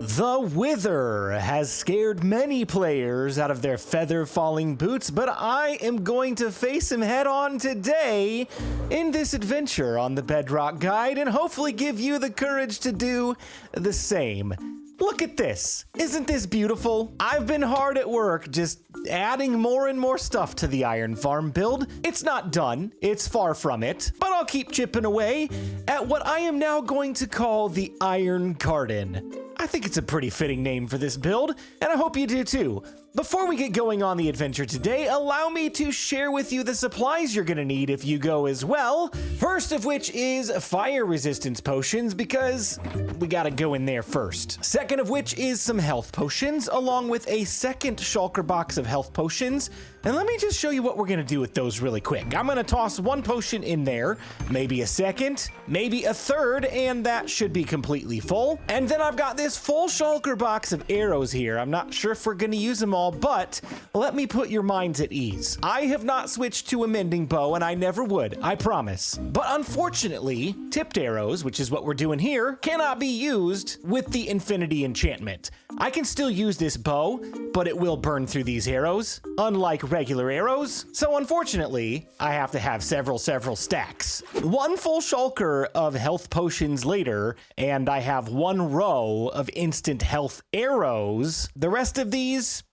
The Wither has scared many players out of their feather-falling boots, but I am going to face him head-on today in this adventure on the Bedrock Guide and hopefully give you the courage to do the same. Look at this. Isn't this beautiful? I've been hard at work just adding more and more stuff to the iron farm build. It's not done. It's far from it. But I'll keep chipping away at what I am now going to call the Iron Garden. I think it's a pretty fitting name for this build, and I hope you do too. Before we get going on the adventure today, allow me to share with you the supplies you're gonna need if you go as well. First of which is fire resistance potions, because we gotta go in there first. Second of which is some health potions, along with a second shulker box of health potions. And let me just show you what we're gonna do with those really quick. I'm gonna toss one potion in there, maybe a second, maybe a third, and that should be completely full. And then I've got this full shulker box of arrows here. I'm not sure if we're gonna use them all, but let me put your minds at ease. I have not switched to a mending bow, and I never would, I promise. But unfortunately, tipped arrows, which is what we're doing here, cannot be used with the infinity enchantment. I can still use this bow, but it will burn through these arrows, unlike regular arrows. So unfortunately, I have to have several stacks. One full shulker of health potions later, and I have one row of instant health arrows. The rest of these,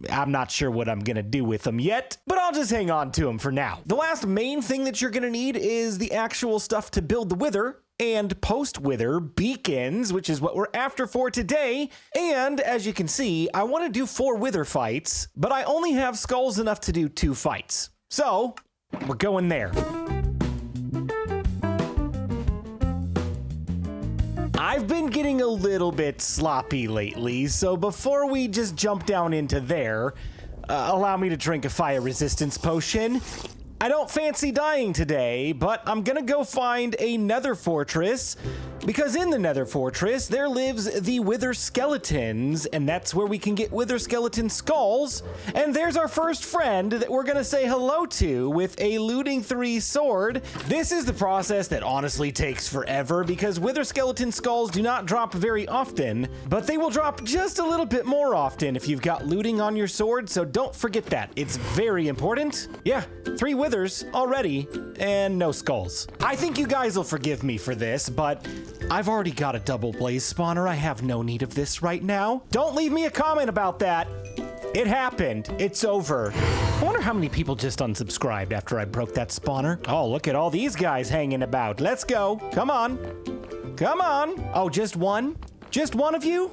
I'm not sure what I'm gonna do with them yet, but I'll just hang on to them for now. The last main thing that you're gonna need is the actual stuff to build the Wither and post-Wither beacons, which is what we're after for today. And as you can see, I want to do 4 Wither fights, but I only have skulls enough to do 2 fights. So we're going there. I've been getting a little bit sloppy lately, so before we just jump down into there, allow me to drink a fire resistance potion. I don't fancy dying today, but I'm gonna go find a nether fortress, because in the nether fortress, there lives the wither skeletons, and that's where we can get wither skeleton skulls. And there's our first friend that we're gonna say hello to with a looting 3 sword. This is the process that honestly takes forever, because wither skeleton skulls do not drop very often, but they will drop just a little bit more often if you've got looting on your sword, so don't forget that. It's very important. Yeah, 3 withers already, and no skulls. I think you guys will forgive me for this, but I've already got a double blaze spawner. I have no need of this right now. Don't leave me a comment about that. It happened. It's over. I wonder how many people just unsubscribed after I broke that spawner. Oh, look at all these guys hanging about. Let's go. Come on. Come on. Oh, just one? Just one of you?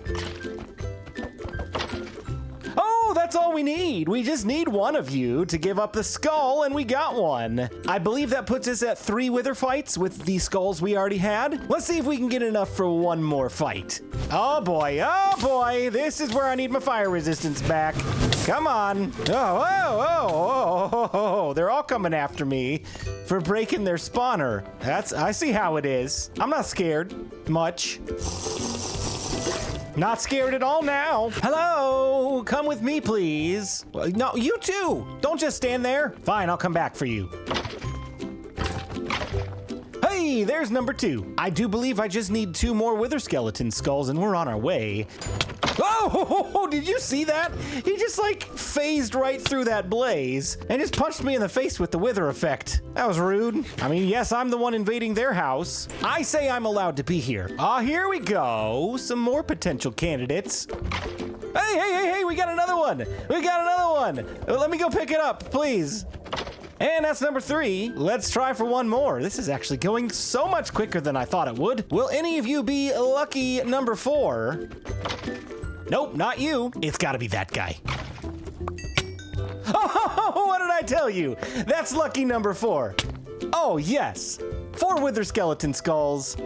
Oh, that's all we need. We just need one of you to give up the skull, and we got one. I believe that puts us at 3 wither fights with the skulls we already had. Let's see if we can get enough for one more fight. Oh boy, this is where I need my fire resistance back. Come on. Oh, they're all coming after me for breaking their spawner. I see how it is. I'm not scared much. Not scared at all now. Hello, come with me, please. No, you too. Don't just stand there. Fine, I'll come back for you. Hey, there's number 2. I do believe I just need 2 more wither skeleton skulls and we're on our way. Oh, did you see that? He just like phased right through that blaze and just punched me in the face with the wither effect. That was rude. I mean, yes, I'm the one invading their house. I say I'm allowed to be here. Here we go. Some more potential candidates. Hey, we got another one. Let me go pick it up, please. And that's number 3. Let's try for one more. This is actually going so much quicker than I thought it would. Will any of you be lucky number 4? Nope, not you. It's gotta be that guy. Oh, what did I tell you? That's lucky number 4. Oh, yes. 4 wither skeleton skulls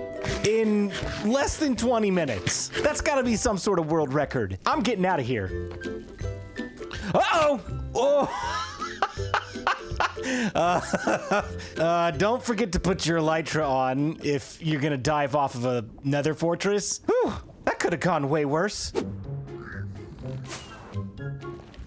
in less than 20 minutes. That's gotta be some sort of world record. I'm getting out of here. Uh-oh. Oh. Don't forget to put your elytra on if you're gonna dive off of a nether fortress. Whew, that could have gone way worse.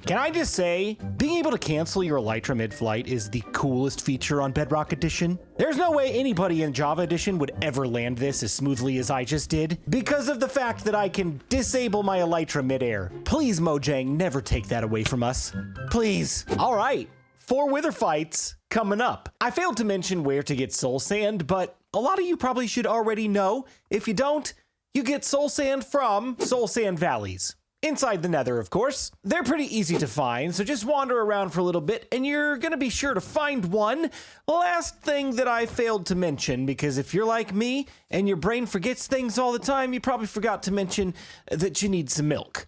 Can I just say, being able to cancel your elytra mid-flight is the coolest feature on Bedrock Edition. There's no way anybody in Java Edition would ever land this as smoothly as I just did, because of the fact that I can disable my elytra mid-air. Please, Mojang, never take that away from us. Please. All right, 4 wither fights coming up. I failed to mention where to get soul sand, but a lot of you probably should already know. If you don't, you get soul sand from soul sand valleys. Inside the nether, of course. They're pretty easy to find, so just wander around for a little bit and you're gonna be sure to find one. Last thing that I failed to mention, because if you're like me and your brain forgets things all the time, you probably forgot to mention that you need some milk.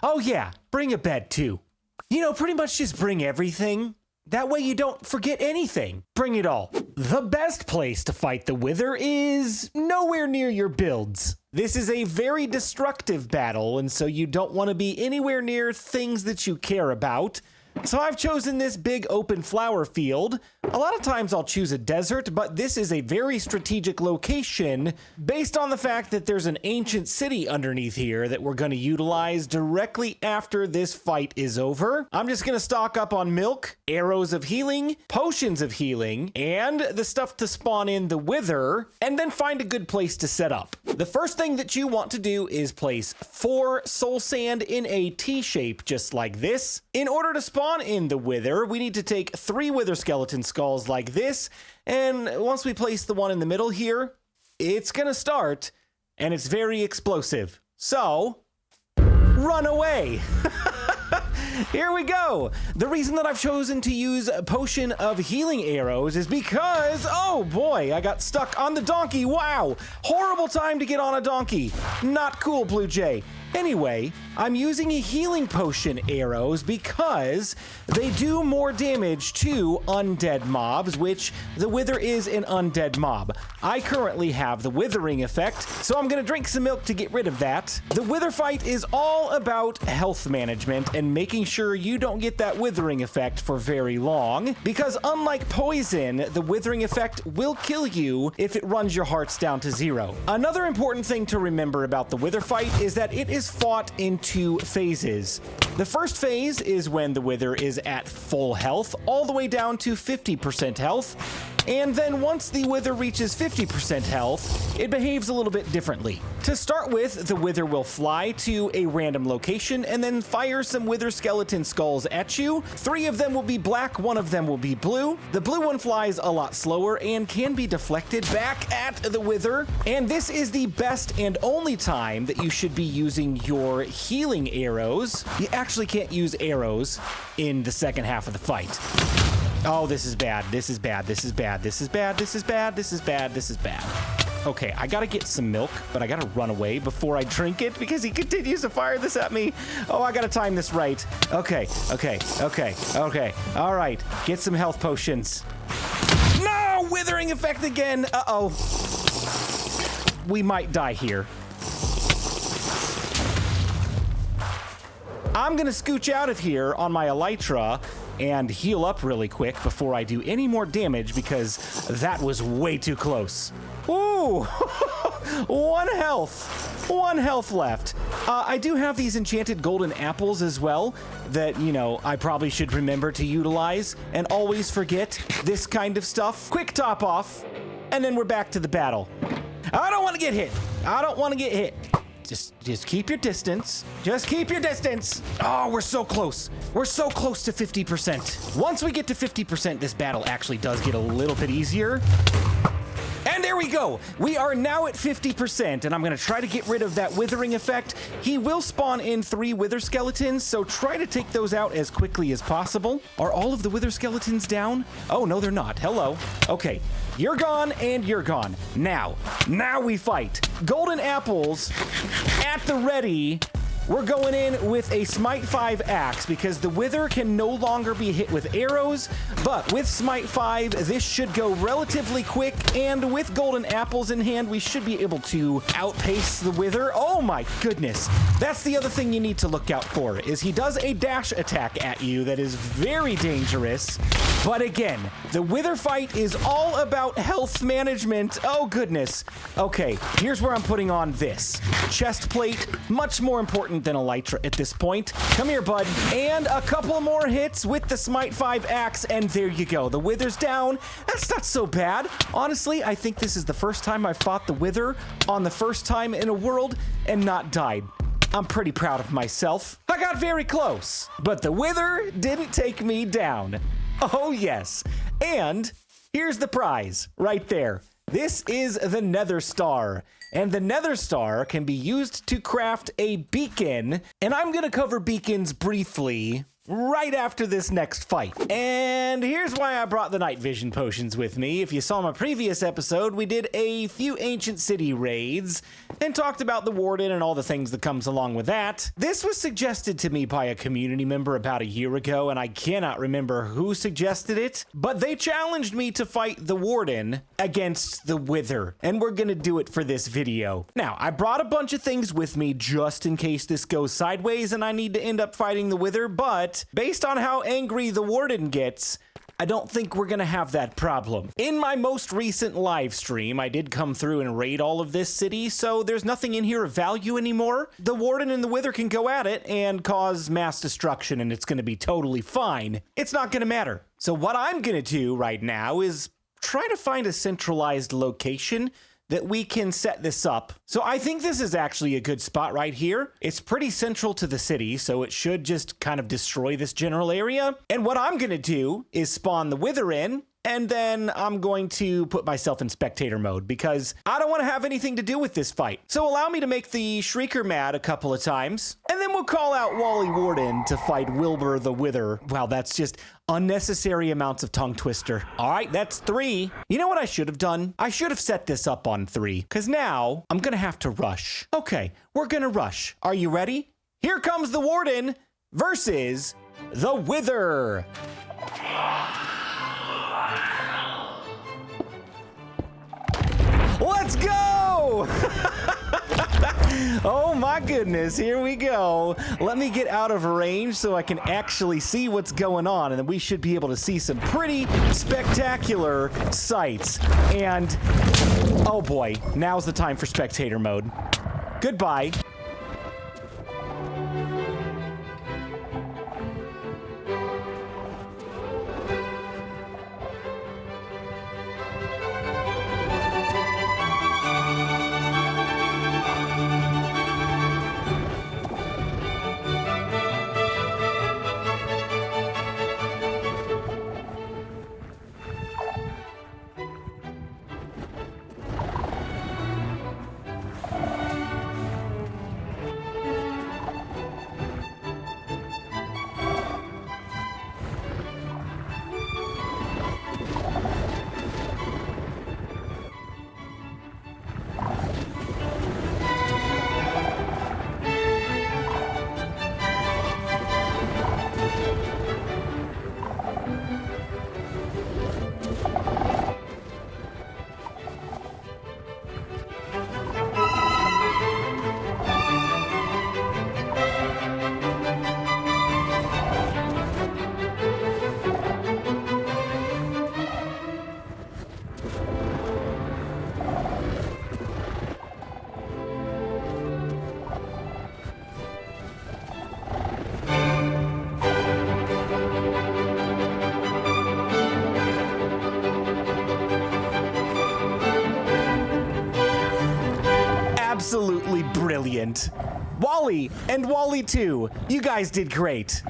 Oh yeah, bring a bed too. You know, pretty much just bring everything. That way you don't forget anything. Bring it all. The best place to fight the Wither is nowhere near your builds. This is a very destructive battle, and so you don't want to be anywhere near things that you care about. So I've chosen this big open flower field. A lot of times I'll choose a desert, but this is a very strategic location based on the fact that there's an ancient city underneath here that we're going to utilize directly after this fight is over. I'm just going to stock up on milk, arrows of healing, potions of healing, and the stuff to spawn in the Wither, and then find a good place to set up. The first thing that you want to do is place 4 soul sand in a T shape just like this. In order to spawn in the Wither, we need to take 3 wither skeleton skulls like this, and once we place the one in the middle here, it's gonna start, and it's very explosive. So, run away! Here we go. The reason that I've chosen to use a potion of healing arrows is because, oh boy, I got stuck on the donkey. Wow, horrible time to get on a donkey. Not cool, BluJay. Anyway, I'm using healing potion arrows because they do more damage to undead mobs, which the Wither is an undead mob. I currently have the withering effect, so I'm gonna drink some milk to get rid of that. The Wither fight is all about health management and making sure you don't get that withering effect for very long, because unlike poison, the withering effect will kill you if it runs your hearts down to 0. Another important thing to remember about the Wither fight is that it is fought in 2 phases. The first phase is when the Wither is at full health, all the way down to 50% health. And then once the Wither reaches 50% health, it behaves a little bit differently. To start with, the Wither will fly to a random location and then fire some Wither skeleton skulls at you. 3 of them will be black, 1 of them will be blue. The blue one flies a lot slower and can be deflected back at the Wither. And this is the best and only time that you should be using your healing arrows. You actually can't use arrows in the second half of the fight. Oh, this is bad. This is bad. This is bad. This is bad. This is bad. This is bad. This is bad. Okay, I gotta get some milk, but I gotta run away before I drink it because he continues to fire this at me. Oh, I gotta time this right. Okay. All right, get some health potions. No, withering effect again. Uh-oh. We might die here. I'm gonna scooch out of here on my elytra and heal up really quick before I do any more damage because that was way too close. Ooh, 1 health. 1 health left. I do have these enchanted golden apples as well that, you know, I probably should remember to utilize and always forget this kind of stuff. Quick top off, and then we're back to the battle. I don't want to get hit. I don't want to get hit. Just keep your distance. Just keep your distance. Oh, we're so close. We're so close to 50%. Once we get to 50%, this battle actually does get a little bit easier. And there we go. We are now at 50%, and I'm gonna try to get rid of that withering effect. He will spawn in 3 wither skeletons, so try to take those out as quickly as possible. Are all of the wither skeletons down? Oh, no, they're not. Hello. Okay, you're gone, and you're gone. Now we fight. Golden apples at the ready. We're going in with a Smite 5 axe because the Wither can no longer be hit with arrows, but with Smite 5, this should go relatively quick, and with golden apples in hand, we should be able to outpace the Wither. Oh my goodness. That's the other thing you need to look out for, is he does a dash attack at you that is very dangerous, but again, the Wither fight is all about health management. Oh goodness. Okay, here's where I'm putting on this. Chest plate, much more important important than elytra at this point. Come here, bud. And a couple more hits with the Smite 5 axe, and there you go. The Wither's down. That's not so bad. Honestly, I think this is the first time I've fought the Wither on the first time in a world and not died. I'm pretty proud of myself. I got very close, but the Wither didn't take me down. Oh, yes. And here's the prize right there. This is the Nether Star. And the Nether Star can be used to craft a beacon. And I'm going to cover beacons briefly right after this next fight. And here's why I brought the night vision potions with me. If you saw my previous episode, we did a few ancient city raids and talked about the Warden and all the things that comes along with that. This was suggested to me by a community member about a year ago, and I cannot remember who suggested it, but they challenged me to fight the Warden against the Wither, and we're gonna do it for this video. Now, I brought a bunch of things with me just in case this goes sideways and I need to end up fighting the Wither, but based on how angry the Warden gets, I don't think we're gonna have that problem. In my most recent live stream, I did come through and raid all of this city, so there's nothing in here of value anymore. The Warden and the Wither can go at it and cause mass destruction, and it's gonna be totally fine. It's not gonna matter. So what I'm gonna do right now is try to find a centralized location that we can set this up. So I think this is actually a good spot right here. It's pretty central to the city, so it should just kind of destroy this general area. And what I'm gonna do is spawn the Wither in, and then I'm going to put myself in spectator mode because I don't want to have anything to do with this fight. So allow me to make the Shrieker mad a couple of times, and then we'll call out Wally Warden to fight Wilbur the Wither. Wow, that's just unnecessary amounts of tongue twister. All right, that's 3. You know what I should have done? I should have set this up on 3, because now I'm gonna have to rush. Okay, we're gonna rush. Are you ready? Here comes the Warden versus the Wither. Let's go! Oh my goodness, here we go. Let me get out of range so I can actually see what's going on, and then we should be able to see some pretty spectacular sights. And, oh boy, now's the time for spectator mode. Goodbye. Absolutely brilliant. Wally and Wally 2, you guys did great.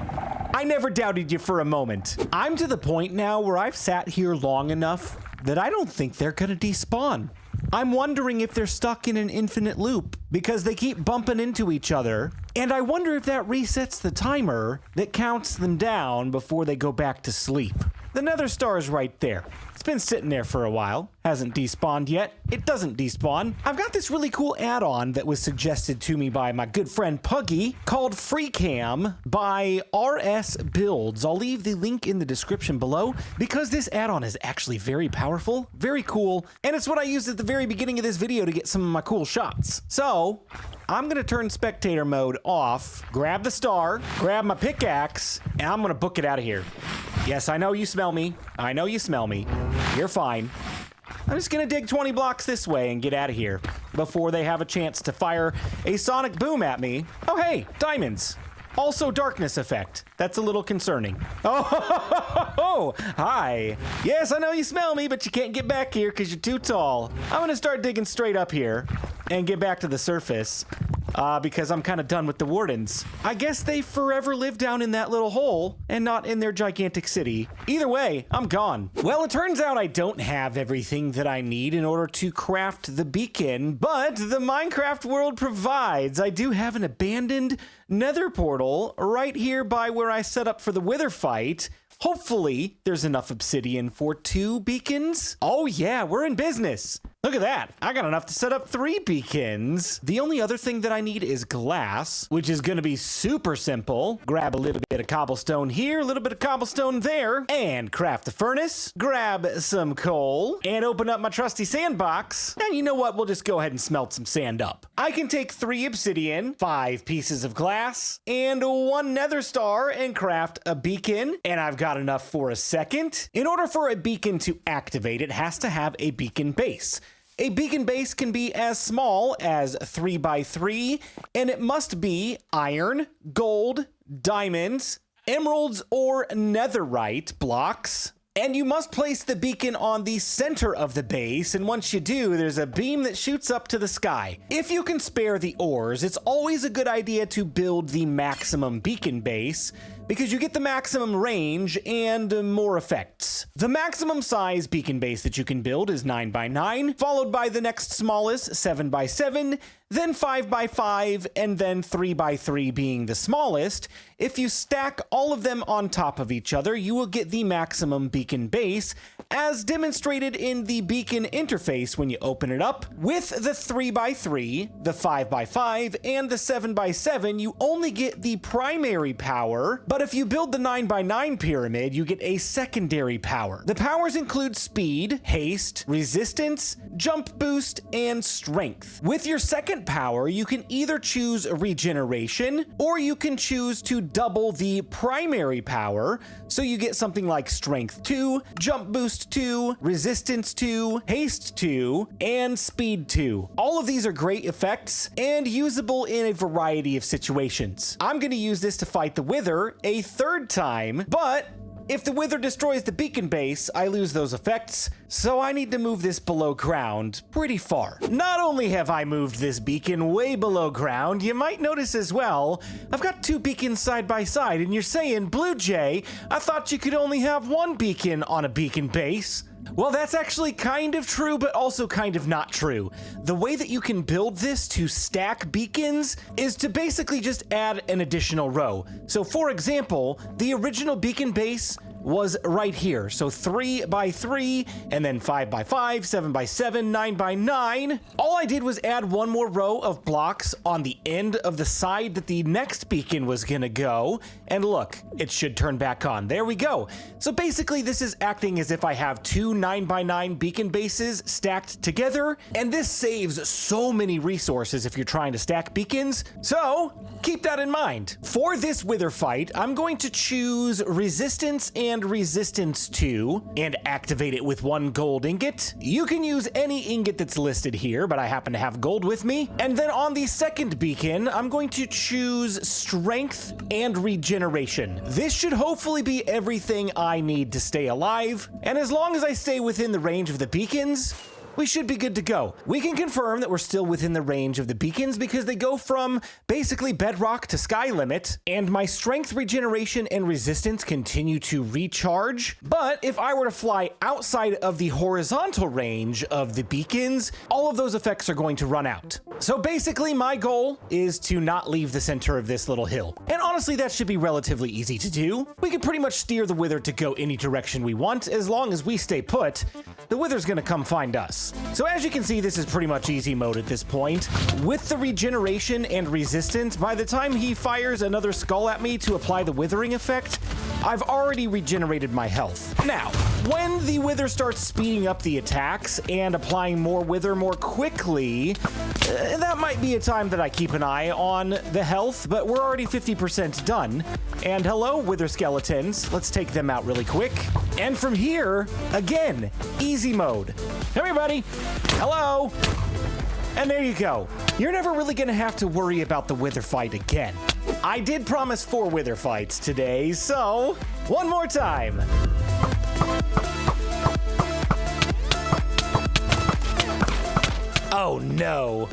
I never doubted you for a moment. I'm to the point now where I've sat here long enough that I don't think they're gonna despawn. I'm wondering if they're stuck in an infinite loop because they keep bumping into each other, and I wonder if that resets the timer that counts them down before they go back to sleep. The Nether Star is right there. It's been sitting there for a while. Hasn't despawned yet. It doesn't despawn. I've got this really cool add-on that was suggested to me by my good friend Puggy called FreeCam by RS Builds. I'll leave the link in the description below because this add-on is actually very powerful, very cool, and it's what I used at the very beginning of this video to get some of my cool shots. So I'm gonna turn spectator mode off, grab the star, grab my pickaxe, and I'm gonna book it out of here. Yes, I know you smell me. I know you smell me. You're fine. I'm just gonna dig 20 blocks this way and get out of here before they have a chance to fire a sonic boom at me. Oh, hey, diamonds. Also darkness effect. That's a little concerning. Oh, hi. Yes, I know you smell me, but you can't get back here because you're too tall. I'm gonna start digging straight up here and get back to the surface. Because I'm kind of done with the Wardens. I guess they forever live down in that little hole and not in their gigantic city. Either way, I'm gone. Well, it turns out I don't have everything that I need in order to craft the beacon, but the Minecraft world provides. I do have an abandoned nether portal right here by where I set up for the Wither fight. Hopefully, there's enough obsidian for 2 beacons. Oh yeah, we're in business. Look at that. I got enough to set up 3 beacons. The only other thing that I need is glass, which is gonna be super simple. Grab a little bit of cobblestone here, a little bit of cobblestone there, and craft the furnace, grab some coal, and open up my trusty sandbox. And you know what? We'll just go ahead and smelt some sand up. I can take 3 obsidian, 5 pieces of glass, and 1 nether star and craft a beacon, and I've got enough for a second. In order for a beacon to activate, it has to have a beacon base. A beacon base can be as small as 3 by 3, and it must be iron, gold, diamonds, emeralds, or netherite blocks. And you must place the beacon on the center of the base, and once you do, there's a beam that shoots up to the sky. If you can spare the ores, it's always a good idea to build the maximum beacon base, because you get the maximum range and more effects. The maximum size beacon base that you can build is 9 by 9, followed by the next smallest 7 by 7, then 5 by 5, and then 3 by 3 being the smallest. If you stack all of them on top of each other, you will get the maximum beacon base, as demonstrated in the beacon interface when you open it up. With the 3 by 3, the 5 by 5, and the 7 by 7, you only get the primary power, but if you build the 9 by 9 pyramid, you get a secondary power. The powers include speed, haste, resistance, jump boost, and strength. With your second power, you can either choose regeneration, or you can choose to double the primary power, so you get something like strength 2, jump boost 2, resistance 2, haste 2, and speed 2. All of these are great effects and usable in a variety of situations. I'm going to use this to fight the Wither a 3rd time, but if the Wither destroys the beacon base, I lose those effects, so I need to move this below ground pretty far. Not only have I moved this beacon way below ground, you might notice as well, I've got 2 beacons side by side, and you're saying, BluJay, I thought you could only have 1 beacon on a beacon base. Well, that's actually kind of true, but also kind of not true. The way that you can build this to stack beacons is to basically just add an additional row. So for example, the original beacon base was right here. So 3 by 3, and then 5 by 5, 7 by 7, 9 by 9. All I did was add 1 more row of blocks on the end of the side that the next beacon was gonna go. And look, it should turn back on. There we go. So basically this is acting as if I have 2 9 by 9 beacon bases stacked together. And this saves so many resources if you're trying to stack beacons. So keep that in mind. For this Wither fight, I'm going to choose resistance and resistance 2 and activate it with 1 gold ingot. You can use any ingot that's listed here, but I happen to have gold with me. And then on the second beacon, I'm going to choose strength and regeneration. This should hopefully be everything I need to stay alive. And as long as I stay within the range of the beacons, we should be good to go. We can confirm that we're still within the range of the beacons because they go from basically bedrock to sky limit, and my strength, regeneration, and resistance continue to recharge. But if I were to fly outside of the horizontal range of the beacons, all of those effects are going to run out. So basically my goal is to not leave the center of this little hill. And honestly, that should be relatively easy to do. We can pretty much steer the Wither to go any direction we want as long as we stay put. The Wither's gonna come find us. So as you can see, this is pretty much easy mode at this point. With the regeneration and resistance, by the time he fires another skull at me to apply the withering effect, I've already regenerated my health. Now, When the Wither starts speeding up the attacks and applying more Wither more quickly, that might be a time that I keep an eye on the health, but we're already 50% done. And hello, Wither skeletons. Let's take them out really quick. And from here, again, easy mode. Everybody, hello. And there you go. You're never really gonna have to worry about the Wither fight again. I did promise 4 Wither fights today, so one more time. Oh no.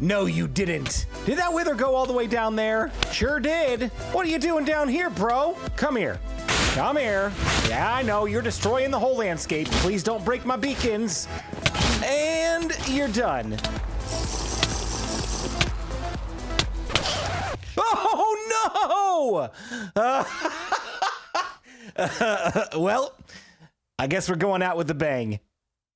No, you didn't. Did that Wither go all the way down there? Sure did. What are you doing down here, bro? Come here. Come here. Yeah, I know, you're destroying the whole landscape. Please don't break my beacons. And you're done. Oh no! Well, I guess we're going out with a bang.